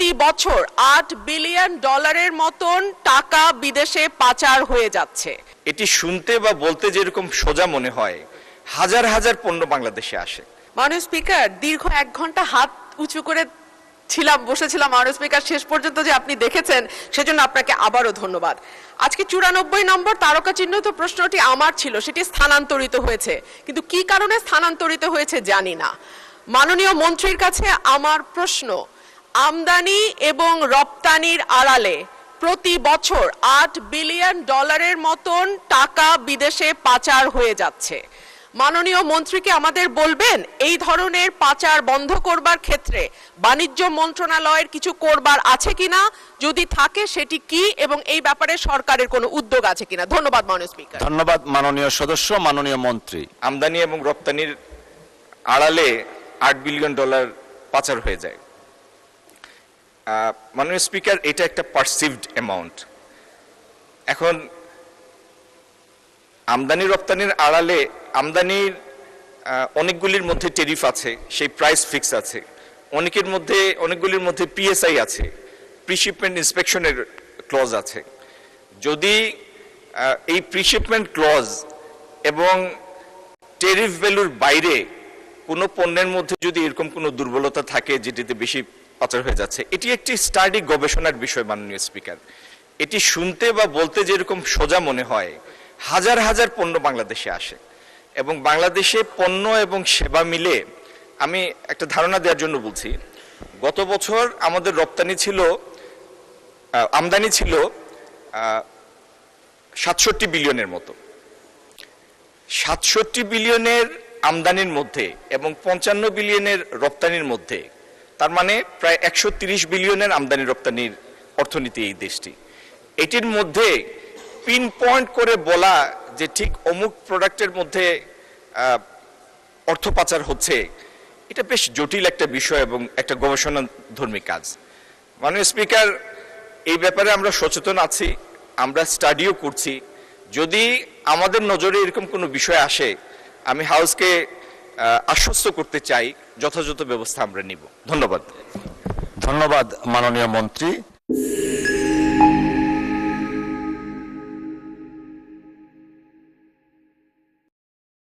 প্রতি বছর $8 বিলিয়ন মতন টাকা বিদেশে পাচার হয়ে যাচ্ছে। এটি শুনতে বা বলতে যেরকম সোজা মনে হয়, হাজার হাজার পণ্য বাংলাদেশে আসে। মাননীয় স্পিকার, দীর্ঘ 1 ঘন্টা হাত উঁচু করে বসেছিলাম মাননীয় স্পিকার, শেষ পর্যন্ত যে আপনি দেখেছেন সেজন্য আপনাকে আবারও ধন্যবাদ। আজকে 94 নম্বর তারকা চিহ্নিত প্রশ্নটি আমার ছিল, সেটি স্থানান্তরিত হয়েছে, কিন্তু কি কারণে স্থানান্তরিত হয়েছে জানি না। মাননীয় মন্ত্রীর কাছে আমার প্রশ্ন, আমদানি এবং রপ্তানির আড়ালে প্রতি বছর $8 বিলিয়ন মতন টাকা বিদেশে পাচার হয়ে যাচ্ছে। মাননীয় মন্ত্রীকে আমাদের বলবেন এই ধরনের পাচার বন্ধ করবার ক্ষেত্রে বাণিজ্য মন্ত্রণালয়ের কিছু করবার আছে কিনা, যদি থাকে সেটি কি, এবং এই ব্যাপারে সরকারের কোনো উদ্যোগ আছে কিনা। ধন্যবাদ মাননীয় স্পিকার। ধন্যবাদ মাননীয় সদস্য। মাননীয় মন্ত্রী। আমদানি এবং রপ্তানির আড়ালে $8 বিলিয়ন পাচার হয়ে যায়। মাননীয় স্পিকার, এটা একটা পারসিভড অ্যামাউন্ট। এখন আমদানি রপ্তানির আড়ালে আমদানির অনেকগুলির মধ্যে ট্যারিফ আছে, সেই প্রাইস ফিক্স আছে, অনেকগুলির মধ্যে পিএসআই আছে, প্রিশিপমেন্ট ইন্সপেকশনের ক্লজ আছে। যদি এই প্রিশিপমেন্ট ক্লজ এবং ট্যারিফ ভ্যালুর বাইরে কোনো পণ্যের মধ্যে যদি এরকম কোনো দুর্বলতা থাকে যেটিতে বেশি পাচার হয়ে যাচ্ছে, এটি একটি স্টাডি গবেষণার বিষয়। মাননীয় স্পিকার, এটি শুনতে বা বলতে যেরকম সোজা মনে হয়, হাজার হাজার পণ্য বাংলাদেশে আসে এবং বাংলাদেশে পণ্য এবং সেবা মিলে, আমি একটা ধারণা দেওয়ার জন্য বলছি, গত বছর আমাদের আমদানি ছিল 67 বিলিয়নের মতো। 67 বিলিয়নের আমদানির মধ্যে এবং 55 বিলিয়নের রপ্তানির মধ্যে, তার মানে প্রায় 130 বিলিয়নের আমদানি রপ্তানির অর্থনীতি এই দেশটি। এটির মধ্যে পিন পয়েন্ট করে বলা যে ঠিক অমুক প্রোডাক্টের মধ্যে অর্থ পাচার হচ্ছে, এটা বেশ জটিল একটা বিষয় এবং একটা গবেষণাধর্মী কাজ। মাননীয় স্পিকার, এই ব্যাপারে আমরা সচেতন আছি, আমরা স্টাডিও করছি। যদি আমাদের নজরে এরকম কোনো বিষয় আসে, আমি হাউসকে আশ্বস্ত করতে চাই যথাযথ ব্যবস্থা আমরা নিব। ধন্যবাদ। ধন্যবাদ মাননীয় মন্ত্রী।